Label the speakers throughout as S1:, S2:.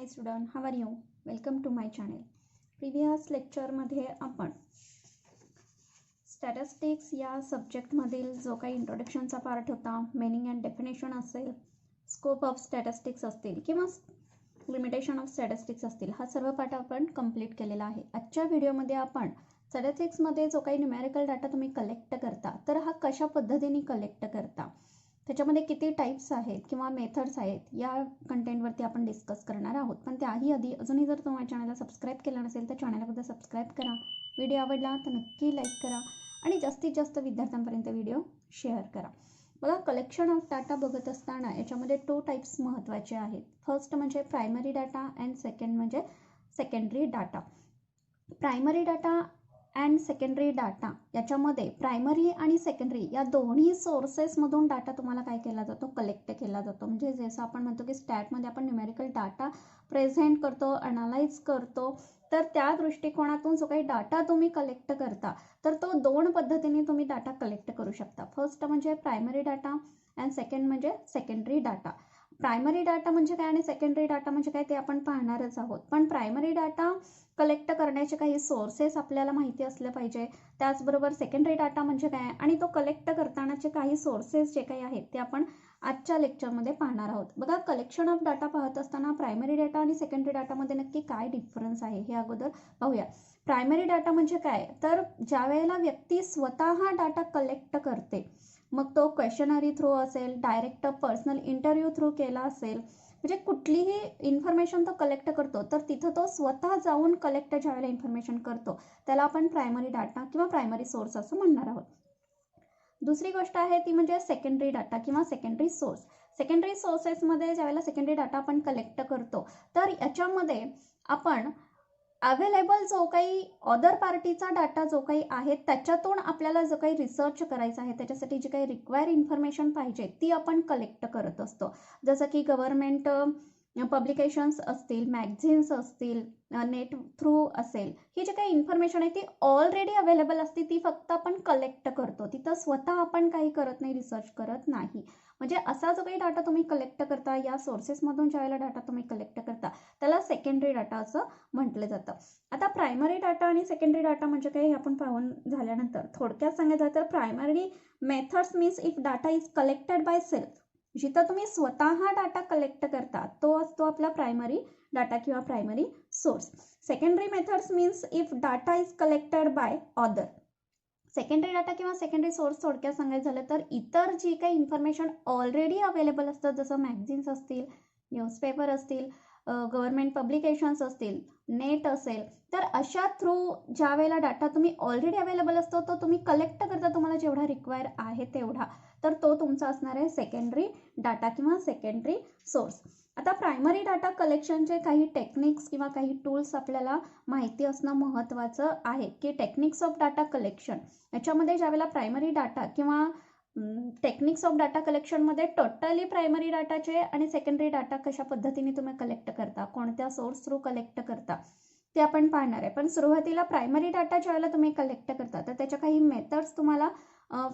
S1: student, how are you? Welcome to my channel. Previous lecture मध्ये आपण statistics या subject मधील जो काही इंट्रोडक्शनचा पार्ट होता, मीनिंग अँड डेफिनेशन असेल, स्कोप ऑफ स्टॅटिस्टिक्स असतील किंवा लिमिटेशन ऑफ स्टॅटिस्टिक्स असतील, हा सर्व पार्ट आपण कंप्लीट केलेला आहे. आजच्या व्हिडिओमध्ये आपण स्टॅटिस्टिक्स मध्ये जो काही न्यूमेरिकल डाटा तुम्ही कलेक्ट करता, तर हा कशा पद्धतीने कलेक्ट करता, त्याच्यामध्ये किती टाइप्स आहेत किंवा मेथड्स आहेत, या कंटेंटवरती आपण डिस्कस करणार आहोत. पण त्याही आधी अजूनही जर तुम्ही चॅनलला सबस्क्राईब केलं नसेल तर चॅनलला सबस्क्राईब करा. व्हिडिओ आवडला तर नक्की लाईक करा आणि जास्तीत जास्त विद्यार्थ्यांपर्यंत व्हिडिओ शेअर करा. बघा, कलेक्शन ऑफ डाटा बघत असताना याच्यामध्ये 2 टाइप्स महत्त्वाचे आहेत. फर्स्ट म्हणजे प्रायमरी डाटा अँड सेकंड म्हणजे secondary data. Primary data and secondary data याच्यामध्ये प्रायमरी आणि सेकंडरी या दोन्ही सोर्सेसमधून डाटा तुम्हाला काय केला जातो, कलेक्ट केला जातो. म्हणजे जसं आपण म्हणतो की स्टॅटमध्ये आपण न्यूमेरिकल डाटा प्रेझेंट करतो, अनालाइज करतो, तर त्या दृष्टिकोनातून जो काही डाटा तुम्ही कलेक्ट करता तर तो 2 पद्धतीने तुम्ही डाटा कलेक्ट करू शकता. फर्स्ट म्हणजे प्रायमरी डाटा अँड सेकंड म्हणजे सेकंडरी डाटा. प्रायमरी डाटा म्हणजे काय आणि सेकंडरी डाटा म्हणजे काय ते आपण पाहणारच आहोत. पण प्रायमरी डाटा कलेक्ट करण्याचे काही सोर्सेस आपल्याला माहिती असले पाहिजे. त्याचबरोबर सेकंडरी डाटा म्हणजे काय आणि तो कलेक्ट करतानाचे काही सोर्सेस जे काही आहेत ते आपण आजच्या लेक्चरमध्ये पाहणार आहोत. बघा, कलेक्शन ऑफ डाटा पाहत असताना प्रायमरी डाटा आणि सेकंडरी डाटामध्ये नक्की काय डिफरन्स आहे हे अगोदर पाहूया. प्रायमरी डाटा म्हणजे काय, तर ज्या वेळेला व्यक्ती स्वतः डाटा कलेक्ट करते, मग तो क्वेश्चनरी थ्रू असेल, डायरेक्ट पर्सनल इंटरव्ह्यू थ्रू केला असेल, म्हणजे कुठलीही इन्फॉर्मेशन तो कलेक्ट करतो तर तिथं तो स्वतः जाऊन कलेक्ट ज्यावेळेला इन्फॉर्मेशन करतो त्याला आपण प्रायमरी डाटा किंवा प्रायमरी सोर्स असं म्हणणार आहोत. दुसरी गोष्ट आहे ती म्हणजे सेकंडरी डाटा किंवा सेकंडरी सोर्स. सेकंडरी सोर्सेसमध्ये ज्यावेळेला सेकंडरी डाटा आपण कलेक्ट करतो तर याच्यामध्ये आपण अवेलेबल जो काही अदर पार्टीचा डाटा जो काही आहे त्याच्यातून आपल्याला जो काही रिसर्च करायचा आहे, त्याच्यासाठी जी काही रिक्वायर इन्फॉर्मेशन पाहिजे ती आपण कलेक्ट करत असतो. जसं की गव्हर्नमेंट पब्लिकेशन्स असतील, मॅगझिन्स असतील, नेट थ्रू असेल, ही जी काही इन्फॉर्मेशन आहे ती ऑलरेडी अवेलेबल असते, ती फक्त आपण कलेक्ट करतो. तिथं स्वतः आपण काही करत नाही, रिसर्च करत नाही. म्हणजे असा जो काही डाटा तुम्ही कलेक्ट करता, या सोर्सेसमधून ज्यावेळेला डाटा तुम्ही कलेक्ट करता त्याला सेकंडरी डाटा असं म्हटलं जातं. आता प्रायमरी डाटा आणि सेकंडरी डाटा म्हणजे काय हे आपण पाहून झाल्यानंतर थोडक्यात सांगायचं तर primary methods means if data is collected by self, जिथं तुम्ही स्वतः डाटा कलेक्ट करता तो असतो आपला प्रायमरी डाटा किंवा primary source. Secondary methods means if data is collected by other. Secondary data किंवा सेकंडरी सोर्स थोडक्यात सांगायचं झालं तर इतर जी काही इन्फॉर्मेशन ऑलरेडी अवेलेबल असतात, जसं मॅगझिन्स असतील, न्यूजपेपर असतील, गव्हर्नमेंट पब्लिकेशन्स असतील, नेट असेल, तर अशा थ्रू ज्या वेळेला डाटा तुम्ही ऑलरेडी अवेलेबल असतो तो तुम्ही कलेक्ट करता, तुम्हाला जेवढा रिक्वायर आहे तेवढा, तर तो तुमचा असणार आहे सेकंडरी डाटा किंवा सेकंडरी सोर्स. आता प्रायमरी डाटा कलेक्शनचे काही टेक्निक्स किंवा काही टूल्स आपल्याला माहिती असणं महत्त्वाचं आहे की टेक्निक्स ऑफ डाटा कलेक्शन याच्यामध्ये ज्यावेळेला प्रायमरी डाटा किंवा टेक्निक्स ऑफ डाटा कलेक्शनमध्ये टोटली प्रायमरी डाटाचे आणि सेकंडरी डाटा कशा पद्धतीने तुम्ही कलेक्ट करता, कोणत्या सोर्स थ्रू कलेक्ट करता ते आपण पाहणार आहे. पण सुरुवातीला प्रायमरी डाटा ज्यावेळेला तुम्ही कलेक्ट करता तर त्याच्या काही मेथड्स तुम्हाला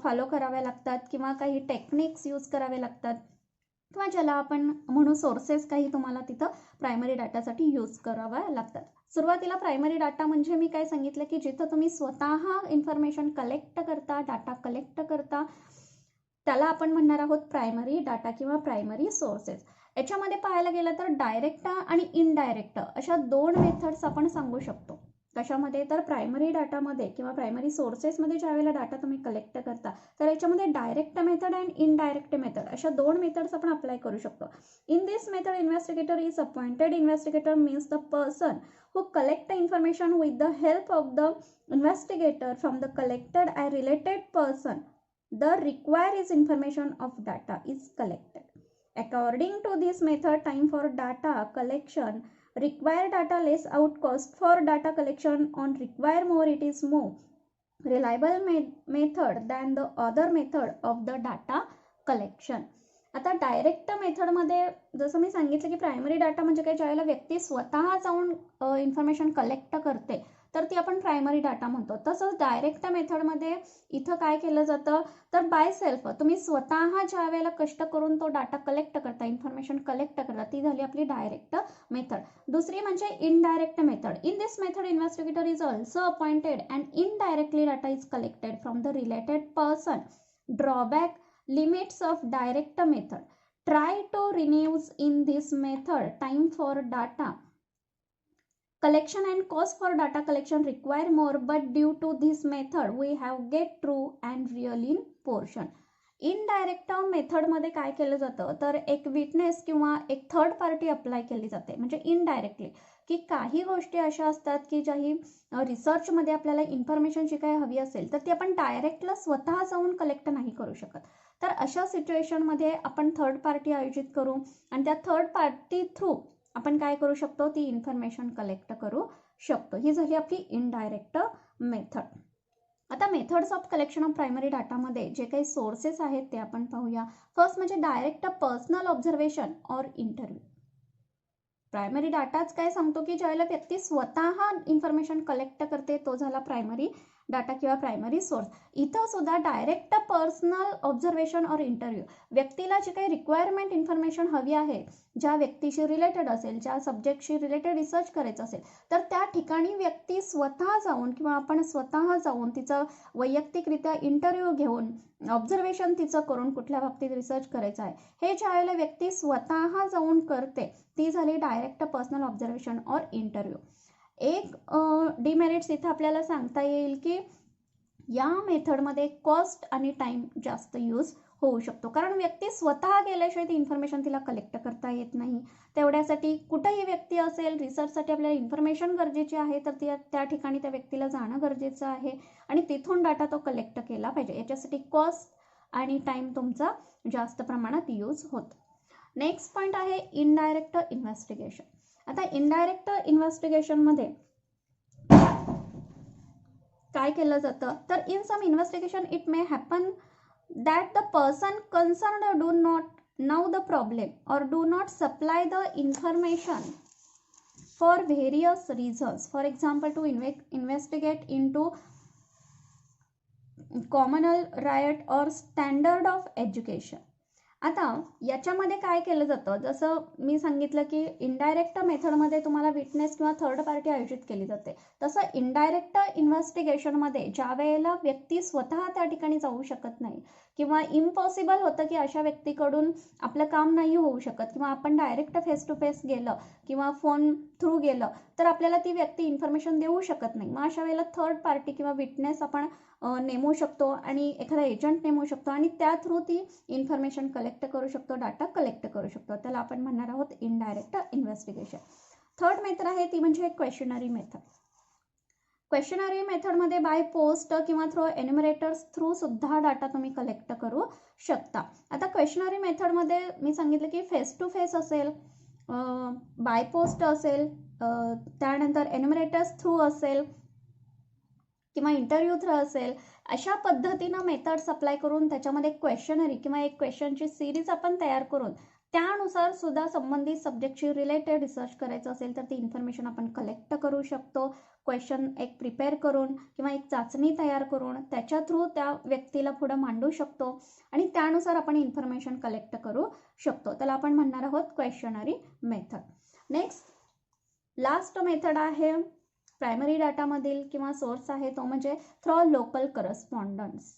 S1: फॉलो कराव्या लागतात किंवा काही टेक्निक्स यूज करावे लागतात किंवा ज्याला आपण म्हणू सोर्सेस काही तुम्हाला तिथं प्रायमरी डाटासाठी यूज कराव्या लागतात. सुरुवातीला प्रायमरी डाटा म्हणजे मी काय सांगितलं की जिथं तुम्ही स्वतः इन्फॉर्मेशन कलेक्ट करता, डाटा कलेक्ट करता, त्याला आपण म्हणणार आहोत प्रायमरी डाटा किंवा प्रायमरी सोर्सेस. याच्यामध्ये पाहायला गेलं तर डायरेक्ट आणि इनडायरेक्ट अशा 2 मेथड्स आपण सांगू शकतो. कशामध्ये, तर प्रायमरी डाटामध्ये किंवा प्रायमरी सोर्सेसमध्ये ज्यावेळेला डाटा तुम्ही कलेक्ट करता तर याच्यामध्ये direct method and indirect method अशा 2 मेथड्स आपण अप्लाय करू शकतो. In this method investigator is appointed. Investigator means the person who collect the information with the help of the investigator from the collected and related person. The required information of data is collected. According to this method, time for data collection, require data less out, cost for data collection on require more, it is more reliable method than the other method of the data collection. आता direct मेथडमध्ये जसं मी सांगितलं की primary data म्हणजे काय, ज्यावेळेला व्यक्ती स्वतः जाऊन इन्फॉर्मेशन कलेक्ट करते तर ती आपण प्रायमरी डाटा म्हणतो. तसंच डायरेक्ट मेथडमध्ये इथं काय केलं जातं तर बाय सेल्फ, तुम्ही स्वतः ज्या वेळेला कष्ट करून तो डाटा कलेक्ट करता, इन्फॉर्मेशन कलेक्ट करता, ती झाली आपली डायरेक्ट मेथड. दुसरी म्हणजे indirect method. In this method investigator is also appointed and indirectly data is collected from the related person. Drawback, limits of direct method. Try to reduce in this method time for data collection and cost for data collection require more, but due to this method we have get true and real in portion. Indirect मेथडमध्ये काय केलं जातं तर एक witness किंवा एक third party apply केली जाते, म्हणजे इनडायरेक्टली, की काही गोष्टी अशा असतात की ज्याही रिसर्चमध्ये आपल्याला इन्फॉर्मेशन जी काही हवी असेल तर ती आपण डायरेक्टला स्वतः जाऊन कलेक्ट नाही करू शकत. तर अशा सिच्युएशनमध्ये आपण थर्ड पार्टी आयोजित करू आणि त्या थर्ड पार्टी थ्रू आपण काय करू शकतो, ती इन्फॉर्मेशन कलेक्ट करू शकतो. ही झाली आपली इनडायरेक्ट मेथड. आता methods of collection of primary डाटामध्ये जे काही सोर्सेस आहेत ते आपण पाहूया. फर्स्ट म्हणजे डायरेक्ट पर्सनल ऑब्झर्वेशन और इंटरव्ह्यू. प्रायमरी डाटाच काय सांगतो की ज्यावेळेला व्यक्ती स्वतः इन्फॉर्मेशन कलेक्ट करते तो झाला प्रायमरी डाटा किंवा प्रायमरी सोर्स. इथं सुद्धा डायरेक्ट पर्सनल ऑब्झर्वेशन और इंटरव्ह्यू, व्यक्तीला जी काही रिक्वायरमेंट इन्फॉर्मेशन हवी आहे, ज्या व्यक्तीशी रिलेटेड असेल, ज्या सब्जेक्टशी रिलेटेड रिसर्च करायचं असेल, तर त्या ठिकाणी व्यक्ती स्वतः जाऊन किंवा आपण स्वतः जाऊन तिचं वैयक्तिकरित्या इंटरव्ह्यू घेऊन ऑब्झर्वेशन तिचं करून कुठल्या बाबतीत रिसर्च करायचं आहे, हे ज्या वेळेला व्यक्ती स्वतः जाऊन करते ती झाली डायरेक्ट पर्सनल ऑब्झर्वेशन और इंटरव्ह्यू. एक डिमेरिट्स इथं आपल्याला सांगता येईल की या मेथडमध्ये कॉस्ट आणि टाइम जास्त यूज होऊ शकतो, कारण व्यक्ती स्वतः गेल्याशिवाय ती इन्फॉर्मेशन तिला कलेक्ट करता येत नाही. तेवढ्यासाठी कुठंही व्यक्ती असेल, रिसर्चसाठी आपल्याला इन्फॉर्मेशन गरजेची आहे तर त्या ठिकाणी त्या व्यक्तीला जाणं गरजेचं आहे आणि तिथून डाटा तो कलेक्ट केला पाहिजे. याच्यासाठी कॉस्ट आणि टाइम तुमचा जास्त प्रमाणात यूज होतो. नेक्स्ट पॉईंट आहे इनडायरेक्ट इन्व्हेस्टिगेशन. आता इनडायरेक्ट इन्व्हेस्टिगेशनमध्ये काय केलं जातं तर in some investigation it may happen that the person concerned do not know the problem or do not supply the information for various reasons. For example, to investigate into communal riot or standard of education. आता याच्यामध्ये काय केलं जातं, जसं मी सांगितलं की indirect मेथडमध्ये तुम्हाला विटनेस किंवा थर्ड पार्टी आयोजित केली जाते, तसं इनडायरेक्ट इन्व्हेस्टिगेशनमध्ये ज्या वेळेला व्यक्ती स्वतः त्या ठिकाणी जाऊ शकत नाही किंवा इम्पॉसिबल होतं की अशा व्यक्तीकडून आपलं काम नाही होऊ शकत किंवा आपण डायरेक्ट फेस टू फेस गेलं किंवा फोन थ्रू गेलं तर आपल्याला ती व्यक्ती इन्फॉर्मेशन देऊ शकत नाही. मग अशा वेळेला थर्ड पार्टी किंवा विटनेस आपण नेमू शकतो आणि एखादा एजंट नेमू शकतो आणि त्या थ्रू ती इन्फॉर्मेशन कलेक्ट करू शकतो, डाटा कलेक्ट करू शकतो. त्याला आपण म्हणणार आहोत इनडायरेक्ट इन्व्हेस्टिगेशन. थर्ड मेथड आहे ती म्हणजे क्वेश्चनरी मेथड. क्वेश्चनरी मेथडमध्ये बाय पोस्ट किंवा थ्रू एन्युमरेटर्स थ्रू सुद्धा डाटा तुम्ही कलेक्ट करू शकता. आता क्वेश्चनरी मेथडमध्ये मी सांगितलं की फेस टू फेस असेल, बाय पोस्ट असेल, त्यानंतर एन्युमरेटर्स थ्रू असेल किंवा इंटरव्ह्यू थ्रू असेल, अशा पद्धतीनं मेथड्स अप्लाय करून त्याच्यामध्ये क्वेश्चनरी किंवा एक क्वेश्चनची सिरीज आपण तयार करून त्यानुसार सुद्धा संबंधित सब्जेक्टशी रिलेटेड रिसर्च करायचं असेल तर ती इन्फॉर्मेशन आपण कलेक्ट करू शकतो. क्वेश्चन एक प्रिपेअर करून किंवा एक चाचणी तयार करून त्याच्या थ्रू त्या व्यक्तीला पुढं मांडू शकतो आणि त्यानुसार आपण इन्फॉर्मेशन कलेक्ट करू शकतो. त्याला आपण म्हणणार आहोत questionnaire method. Next last method आहे प्रायमरी डाटामधील किंवा सोर्स आहे तो म्हणजे थ्रू लोकल करस्पॉन्डन्स.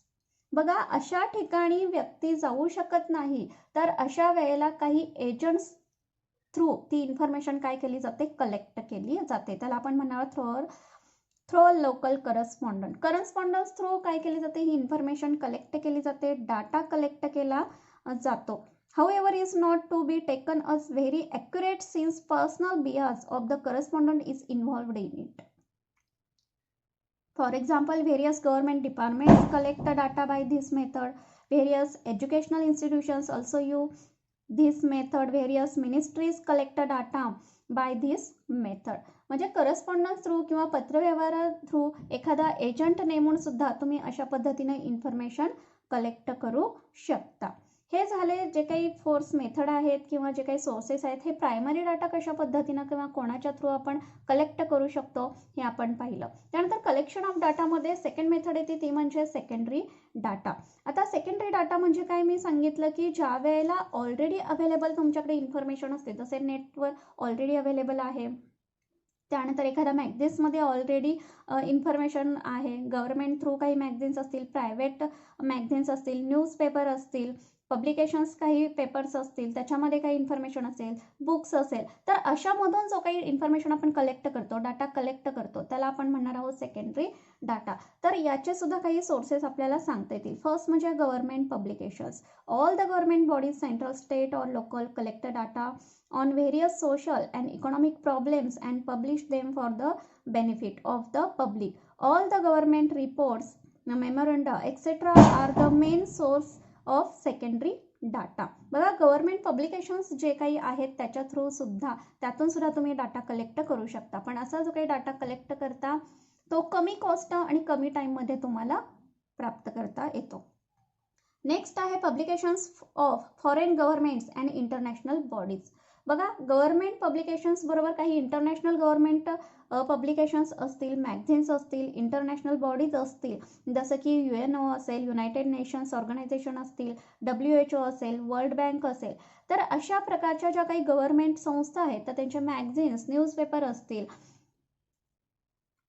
S1: बघा, अशा ठिकाणी व्यक्ती जाऊ शकत नाही तर अशा वेळेला काही एजंट्स थ्रू ती इन्फॉर्मेशन काय केली जाते, कलेक्ट केली जाते. त्याला आपण म्हणणार थ्रू लोकल करस्पॉन्डन्स थ्रू काय केली जाते, ही इन्फॉर्मेशन कलेक्ट केली जाते, डाटा कलेक्ट केला जातो. However, is not to be taken as very accurate since personal bias of the correspondent is involved in it. For example, various government departments collect data by this method. Various educational institutions also use this method. Various ministries collect data by this method. म्हणजे correspondence through किंवा पत्रव्यवहार through एखादा agent नेमून सुद्धा तुम्ही अशा पद्धतीने information collect करू शकता. हे झाले जे काही फोर्स मेथड आहेत किंवा जे काही सोर्सेस आहेत, हे प्रायमरी डाटा कशा पद्धतीनं किंवा कोणाच्या थ्रू आपण कलेक्ट करू शकतो हे आपण पाहिलं. त्यानंतर कलेक्शन ऑफ डाटामध्ये सेकंड मेथड येते, ती म्हणजे सेकंडरी डाटा. आता सेकंडरी डाटा म्हणजे काय, मी सांगितलं की ज्या वेळेला ऑलरेडी अवेलेबल तुमच्याकडे इन्फॉर्मेशन असते, जसे नेटवर ऑलरेडी अवेलेबल आहे, त्यानंतर एखाद्या मॅगझिन्समध्ये ऑलरेडी इन्फॉर्मेशन आहे, गव्हर्नमेंट थ्रू काही मॅगझिन्स असतील, प्रायव्हेट मॅगझिन्स असतील, न्यूजपेपर असतील, पब्लिकेशन्स काही पेपर्स असतील, त्याच्यामध्ये काही इन्फॉर्मेशन असेल, बुक्स असेल, तर अशामधून जो काही इन्फॉर्मेशन आपण कलेक्ट करतो, डाटा कलेक्ट करतो, त्याला आपण म्हणणार आहोत सेकंडरी डाटा. तर याचे सुद्धा काही सोर्सेस आपल्याला सांगता येतील. फर्स्ट म्हणजे government publications. All the government bodies, central, state और local, collect data on various social and economic problems and publish them for the benefit of the public. All the government reports, memoranda, etc. are the main source of secondary data. बघा, government publications जे काही आहेत त्याच्या through सुद्धा, त्यातून सुद्धा तुम्ही data collect करू शकता. पण असा जो काही डाटा कलेक्ट करता तो कमी कॉस्ट आणि कमी टाईममध्ये तुम्हाला प्राप्त करता येतो. नेक्स्ट आहे publications of foreign governments and international bodies. बघा, गव्हर्नमेंट पब्लिकेशन्स बरोबर काही इंटरनॅशनल गव्हर्नमेंट पब्लिकेशन्स असतील, मॅगझिन्स असतील, इंटरनॅशनल बॉडीज असतील, जसं की UNO असेल, युनायटेड नेशन्स ऑर्गनायझेशन असतील, WHO असेल, वर्ल्ड बँक असेल. तर अशा प्रकारच्या ज्या काही गव्हर्नमेंट संस्था आहेत तर त्यांचे मॅगझिन्स, न्यूजपेपर असतील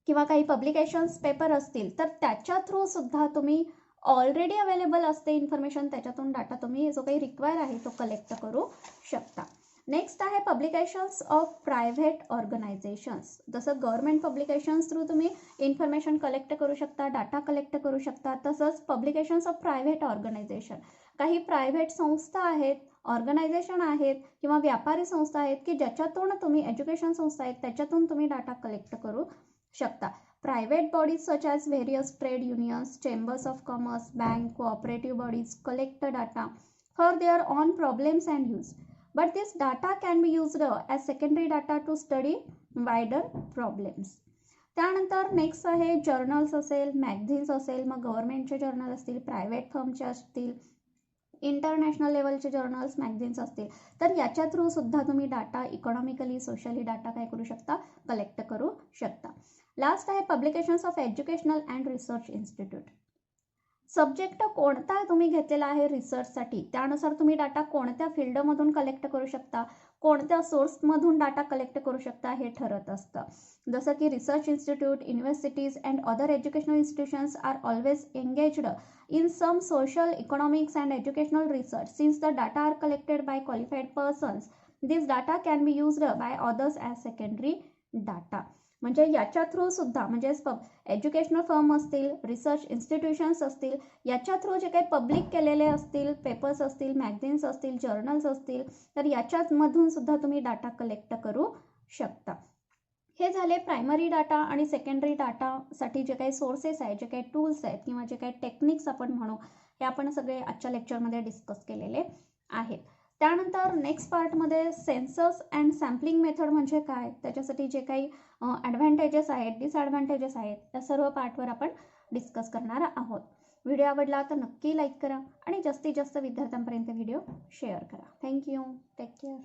S1: किंवा काही पब्लिकेशन्स पेपर असतील, तर त्याच्या थ्रू सुद्धा तुम्ही ऑलरेडी अवेलेबल असते इन्फॉर्मेशन, त्याच्यातून डाटा तुम्ही जो काही रिक्वायर आहे तो कलेक्ट करू शकता. नेक्स्ट आहे पब्लिकेशन्स ऑफ प्रायव्हेट ऑर्गनायझेशन्स. जसं गव्हर्नमेंट पब्लिकेशन्स थ्रू तुम्ही इन्फॉर्मेशन कलेक्ट करू शकता, डाटा कलेक्ट करू शकता, तसंच पब्लिकेशन्स ऑफ प्रायव्हेट ऑर्गनायझेशन, काही प्रायव्हेट संस्था आहेत, ऑर्गनायझेशन आहेत किंवा व्यापारी संस्था आहेत की ज्याच्यातून तुम्ही, एज्युकेशन संस्था आहेत त्याच्यातून तुम्ही डाटा कलेक्ट करू शकता. Private bodies such as various trade unions, chambers of commerce, bank, cooperative bodies collect the data for their own problems and use. But this data can be used as secondary data to study wider problems. त्यानंतर next आहे journals असेल, magazines असेल, मग गव्हर्नमेंटचे journal असतील, private फर्मचे असतील, international लेवलचे जर्नल्स, मॅगझिन्स असतील, तर याच्या थ्रू सुद्धा तुम्ही डाटा इकॉनॉमिकली, सोशली डाटा काय करू शकता, कलेक्ट करू शकता. लास्ट आहे publications of educational and research institute. Subject कोणता तुम्ही घेतलेला आहे रिसर्चसाठी, त्यानुसार तुम्ही डाटा कोणत्या फील्डमधून कलेक्ट करू शकता, कोणत्या सोर्समधून डाटा कलेक्ट करू शकता हे ठरत असतं. जसं की research institute, universities and other educational institutions are always engaged in some social, economics and educational research. Since the data are collected by qualified persons, this data can be used by others as secondary data. म्हणजे याच्या through सुद्धा, म्हणजे educational firm असतील, research institutions असतील, याच्या through जे काही public केलेले असतील, पेपर्स असतील, मॅगझिन्स असतील, जर्नल्स असतील, तर याच्यामधून सुद्धा तुम्ही डाटा कलेक्ट करू शकता. हे झाले प्रायमरी डाटा आणि सेकंडरी डाटासाठी जे काही सोर्सेस आहेत, जे काही टूल्स आहेत किंवा जे काही टेक्निक्स आपण म्हणू, हे आपण सगळे आजच्या लेक्चरमध्ये डिस्कस केलेले आहेत. त्यानंतर नेक्स्ट पार्टमध्ये सेन्सस अँड सॅम्पलिंग मेथड म्हणजे काय, त्याच्यासाठी जे काही ॲडव्हान्टेजेस आहेत, डिसॲडव्हान्टेजेस आहेत, त्या सर्व पार्टवर आपण डिस्कस करणार आहोत. व्हिडिओ आवडला तर नक्की लाईक करा आणि जास्तीत जास्त विद्यार्थ्यांपर्यंत व्हिडिओ शेअर करा. थँक्यू. Take care.